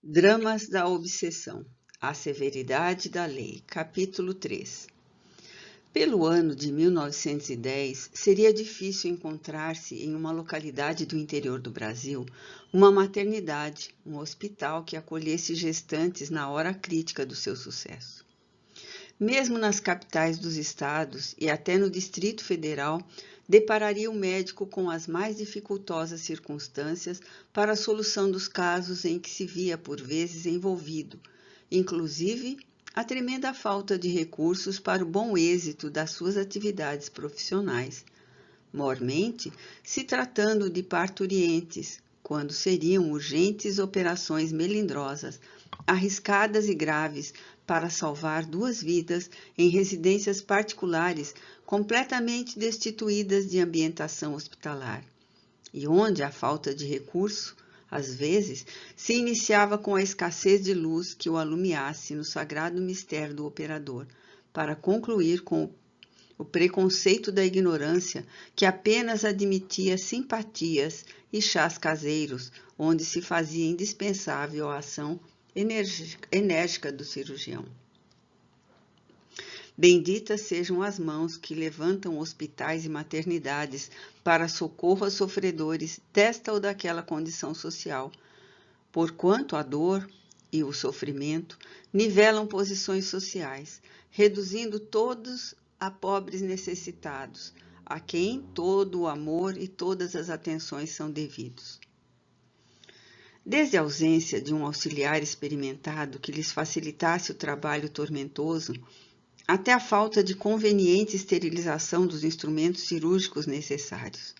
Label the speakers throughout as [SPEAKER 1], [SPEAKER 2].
[SPEAKER 1] Dramas da obsessão. A severidade da lei. Capítulo 3. Pelo ano de 1910, seria difícil encontrar-se em uma localidade do interior do Brasil uma maternidade, um hospital que acolhesse gestantes na hora crítica do seu sucesso. Mesmo nas capitais dos estados e até no Distrito Federal, depararia o médico com as mais dificultosas circunstâncias para a solução dos casos em que se via por vezes envolvido, inclusive a tremenda falta de recursos para o bom êxito das suas atividades profissionais, mormente se tratando de parturientes, quando seriam urgentes operações melindrosas, arriscadas e graves, para salvar 2 vidas em residências particulares completamente destituídas de ambientação hospitalar, e onde a falta de recurso, às vezes, se iniciava com a escassez de luz que o alumiasse no sagrado mistério do operador, para concluir com o preconceito da ignorância que apenas admitia simpatias e chás caseiros, onde se fazia indispensável a ação enérgica do cirurgião. Benditas sejam as mãos que levantam hospitais e maternidades para socorro a sofredores desta ou daquela condição social, porquanto a dor e o sofrimento nivelam posições sociais, reduzindo todos a pobres necessitados, a quem todo o amor e todas as atenções são devidos. Desde a ausência de um auxiliar experimentado que lhes facilitasse o trabalho tormentoso, até a falta de conveniente esterilização dos instrumentos cirúrgicos necessários.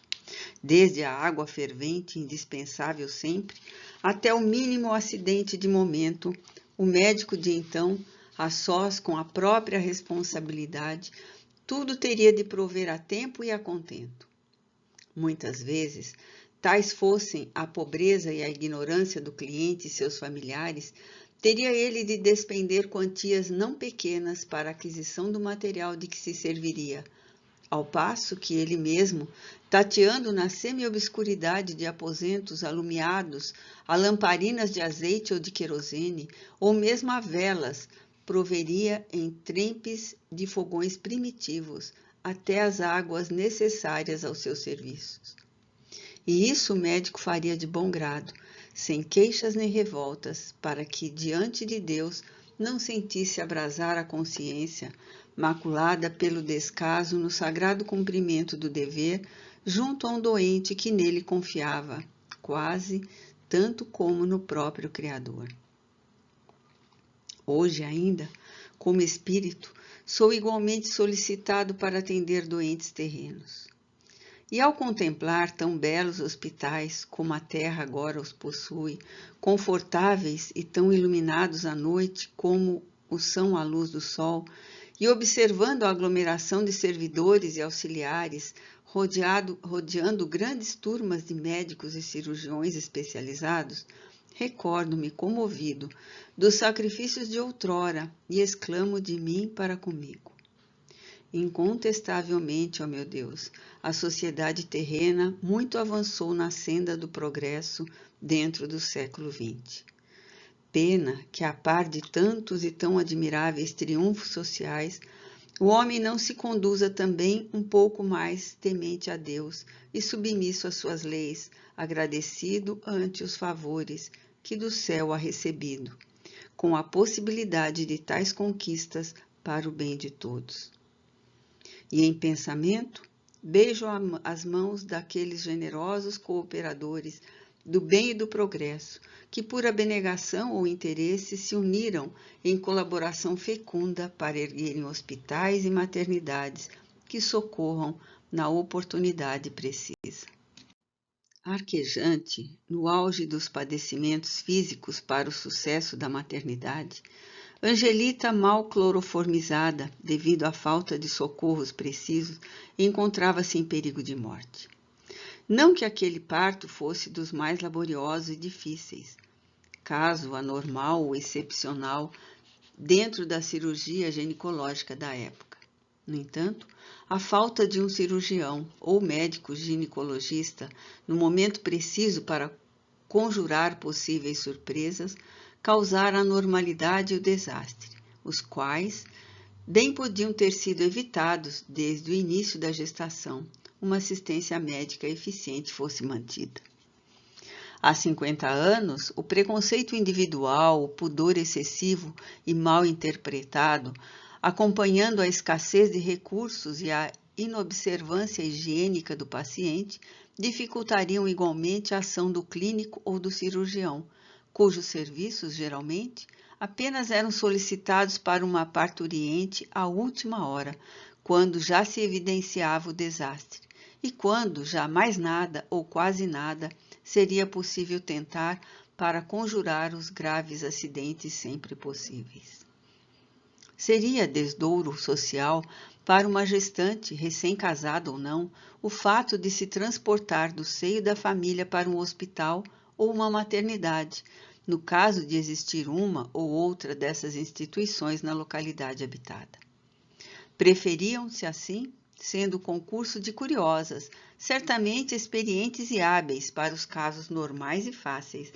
[SPEAKER 1] Desde a água fervente, indispensável sempre, até o mínimo acidente de momento, o médico de então, a sós com a própria responsabilidade, tudo teria de prover a tempo e a contento. Muitas vezes, tais fossem a pobreza e a ignorância do cliente e seus familiares, teria ele de despender quantias não pequenas para a aquisição do material de que se serviria, ao passo que ele mesmo, tateando na semi-obscuridade de aposentos alumiados a lamparinas de azeite ou de querosene, ou mesmo a velas, proveria em trempes de fogões primitivos até as águas necessárias aos seus serviços. E isso o médico faria de bom grado, sem queixas nem revoltas, para que, diante de Deus, não sentisse abrasar a consciência, maculada pelo descaso no sagrado cumprimento do dever, junto a um doente que nele confiava, quase tanto como no próprio Criador. Hoje ainda, como espírito, sou igualmente solicitado para atender doentes terrenos. E ao contemplar tão belos hospitais como a terra agora os possui, confortáveis e tão iluminados à noite como o são à luz do sol, e observando a aglomeração de servidores e auxiliares, rodeando grandes turmas de médicos e cirurgiões especializados, recordo-me comovido dos sacrifícios de outrora e exclamo de mim para comigo. Incontestavelmente, ó meu Deus, a sociedade terrena muito avançou na senda do progresso dentro do século XX. Pena que, a par de tantos e tão admiráveis triunfos sociais, o homem não se conduza também um pouco mais temente a Deus e submisso às suas leis, agradecido ante os favores que do céu ha recebido, com a possibilidade de tais conquistas para o bem de todos. E em pensamento, beijo as mãos daqueles generosos cooperadores do bem e do progresso, que por abnegação ou interesse se uniram em colaboração fecunda para erguerem hospitais e maternidades que socorram na oportunidade precisa. Arquejante, no auge dos padecimentos físicos para o sucesso da maternidade, Angelita, mal cloroformizada devido à falta de socorros precisos, encontrava-se em perigo de morte. Não que aquele parto fosse dos mais laboriosos e difíceis, caso anormal ou excepcional dentro da cirurgia ginecológica da época. No entanto, a falta de um cirurgião ou médico ginecologista no momento preciso para conjurar possíveis surpresas, causar a anormalidade e o desastre, os quais bem podiam ter sido evitados desde o início da gestação, uma assistência médica eficiente fosse mantida. Há 50 anos, o preconceito individual, o pudor excessivo e mal interpretado, acompanhando a escassez de recursos e a inobservância higiênica do paciente, dificultariam igualmente a ação do clínico ou do cirurgião, cujos serviços, geralmente, apenas eram solicitados para uma parturiente à última hora, quando já se evidenciava o desastre, e quando já mais nada ou quase nada seria possível tentar para conjurar os graves acidentes sempre possíveis. Seria desdouro social para uma gestante, recém-casada ou não, o fato de se transportar do seio da família para um hospital ou uma maternidade, no caso de existir uma ou outra dessas instituições na localidade habitada. Preferiam-se, assim, sendo concurso de curiosas, certamente experientes e hábeis para os casos normais e fáceis,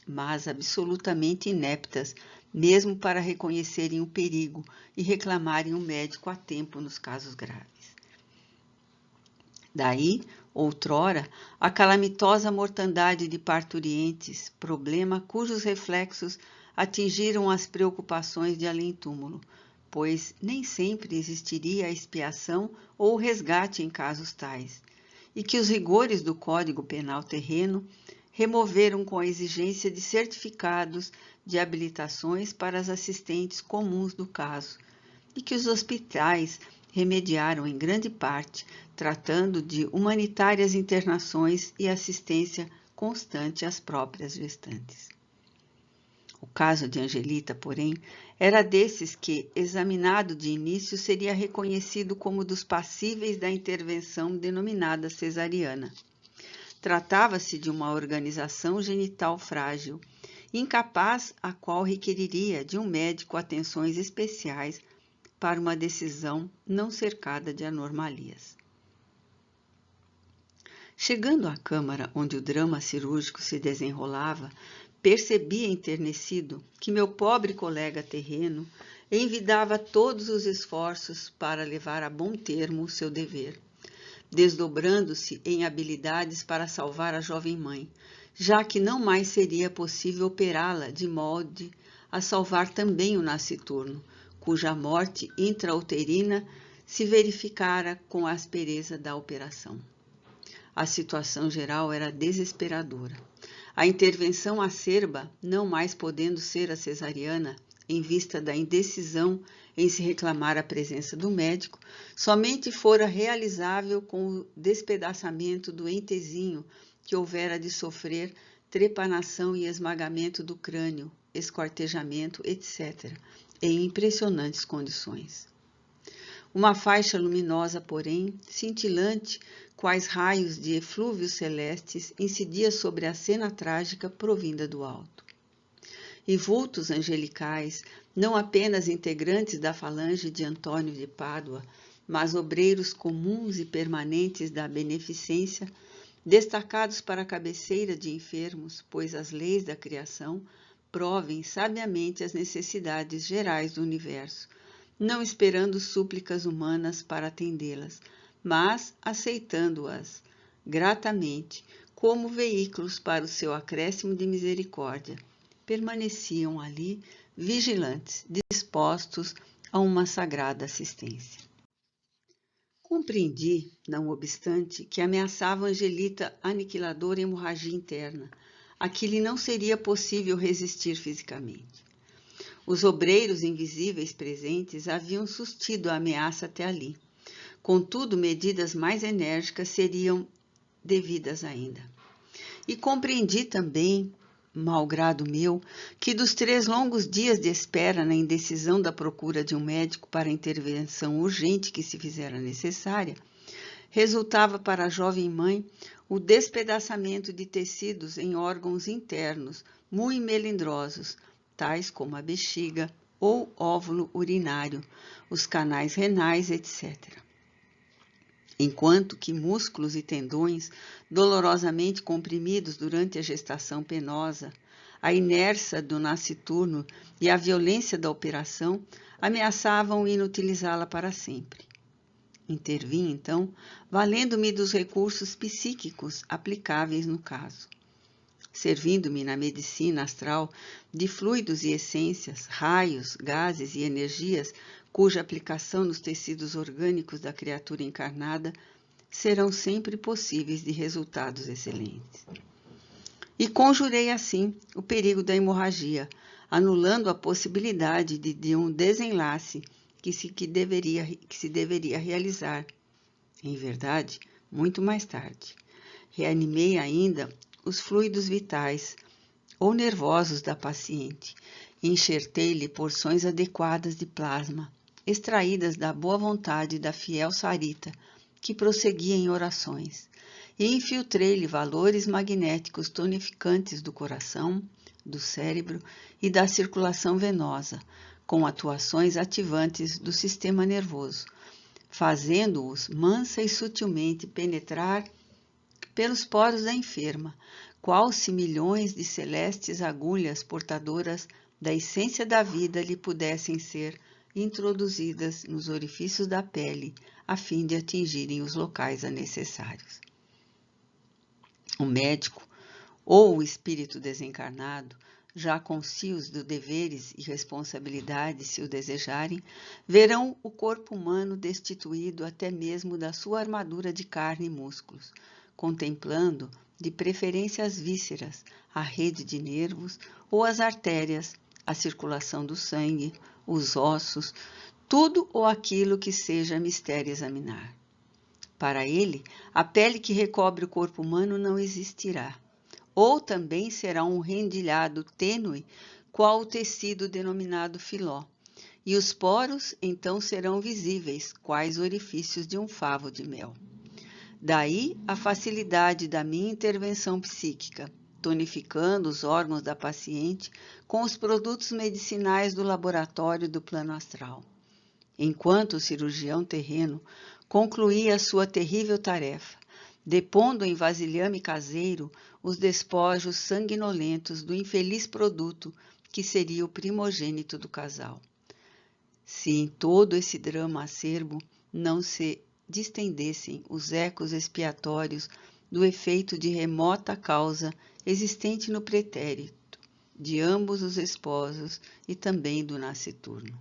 [SPEAKER 1] mas absolutamente ineptas, mesmo para reconhecerem o perigo e reclamarem um médico a tempo nos casos graves. Daí, outrora, a calamitosa mortandade de parturientes, problema cujos reflexos atingiram as preocupações de além-túmulo, pois nem sempre existiria a expiação ou o resgate em casos tais, e que os rigores do Código Penal terreno removeram com a exigência de certificados de habilitações para as assistentes comuns do caso, e que os hospitais remediaram em grande parte, tratando de humanitárias internações e assistência constante às próprias gestantes. O caso de Angelita, porém, era desses que, examinado de início, seria reconhecido como dos passíveis da intervenção denominada cesariana. Tratava-se de uma organização genital frágil, incapaz a qual requeriria de um médico atenções especiais para uma decisão não cercada de anomalias. Chegando à câmara onde o drama cirúrgico se desenrolava, percebi enternecido que meu pobre colega terreno envidava todos os esforços para levar a bom termo o seu dever, desdobrando-se em habilidades para salvar a jovem mãe, já que não mais seria possível operá-la de modo a salvar também o nasciturno, cuja morte intrauterina se verificara com a aspereza da operação. A situação geral era desesperadora. A intervenção acerba, não mais podendo ser a cesariana, em vista da indecisão em se reclamar a presença do médico, somente fora realizável com o despedaçamento do entezinho que houvera de sofrer trepanação e esmagamento do crânio, esquartejamento, etc., em impressionantes condições. Uma faixa luminosa, porém, cintilante, quais raios de eflúvios celestes, incidia sobre a cena trágica provinda do alto. E vultos angelicais, não apenas integrantes da falange de Antônio de Pádua, mas obreiros comuns e permanentes da beneficência, destacados para a cabeceira de enfermos, pois as leis da criação provem sabiamente as necessidades gerais do universo, não esperando súplicas humanas para atendê-las, mas aceitando-as gratamente como veículos para o seu acréscimo de misericórdia, permaneciam ali vigilantes, dispostos a uma sagrada assistência. Compreendi, não obstante, que ameaçava Angelita aniquiladora hemorragia interna, a que lhe não seria possível resistir fisicamente. Os obreiros invisíveis presentes haviam sustido a ameaça até ali. Contudo, medidas mais enérgicas seriam devidas ainda. E compreendi também, malgrado meu, que dos 3 longos dias de espera na indecisão da procura de um médico para a intervenção urgente que se fizera necessária, resultava para a jovem mãe o despedaçamento de tecidos em órgãos internos muito melindrosos, tais como a bexiga ou óvulo urinário, os canais renais, etc. enquanto que músculos e tendões, dolorosamente comprimidos durante a gestação penosa, a inércia do nasciturno e a violência da operação ameaçavam inutilizá-la para sempre. Intervim, então, valendo-me dos recursos psíquicos aplicáveis no caso. Servindo-me na medicina astral de fluidos e essências, raios, gases e energias, cuja aplicação nos tecidos orgânicos da criatura encarnada serão sempre possíveis de resultados excelentes. E conjurei assim o perigo da hemorragia, anulando a possibilidade de um desenlace que se deveria realizar, em verdade, muito mais tarde. Reanimei ainda os fluidos vitais ou nervosos da paciente e enxertei-lhe porções adequadas de plasma, extraídas da boa vontade da fiel Sarita, que prosseguia em orações, e infiltrei-lhe valores magnéticos tonificantes do coração, do cérebro e da circulação venosa, com atuações ativantes do sistema nervoso, fazendo-os mansa e sutilmente penetrar pelos poros da enferma, qual se milhões de celestes agulhas portadoras da essência da vida lhe pudessem ser introduzidas nos orifícios da pele, a fim de atingirem os locais necessários. O médico ou o espírito desencarnado, já conscios dos deveres e responsabilidades, se o desejarem, verão o corpo humano destituído até mesmo da sua armadura de carne e músculos, contemplando, de preferência as vísceras, a rede de nervos ou as artérias, a circulação do sangue, os ossos, tudo ou aquilo que seja mistério examinar. Para ele, a pele que recobre o corpo humano não existirá, ou também será um rendilhado tênue, qual o tecido denominado filó, e os poros então serão visíveis, quais orifícios de um favo de mel. Daí a facilidade da minha intervenção psíquica, tonificando os órgãos da paciente com os produtos medicinais do laboratório do plano astral. Enquanto o cirurgião terreno concluía sua terrível tarefa, depondo em vasilhame caseiro os despojos sanguinolentos do infeliz produto que seria o primogênito do casal. Se em todo esse drama acerbo não se distendessem os ecos expiatórios do efeito de remota causa existente no pretérito de ambos os esposos e também do nasciturno.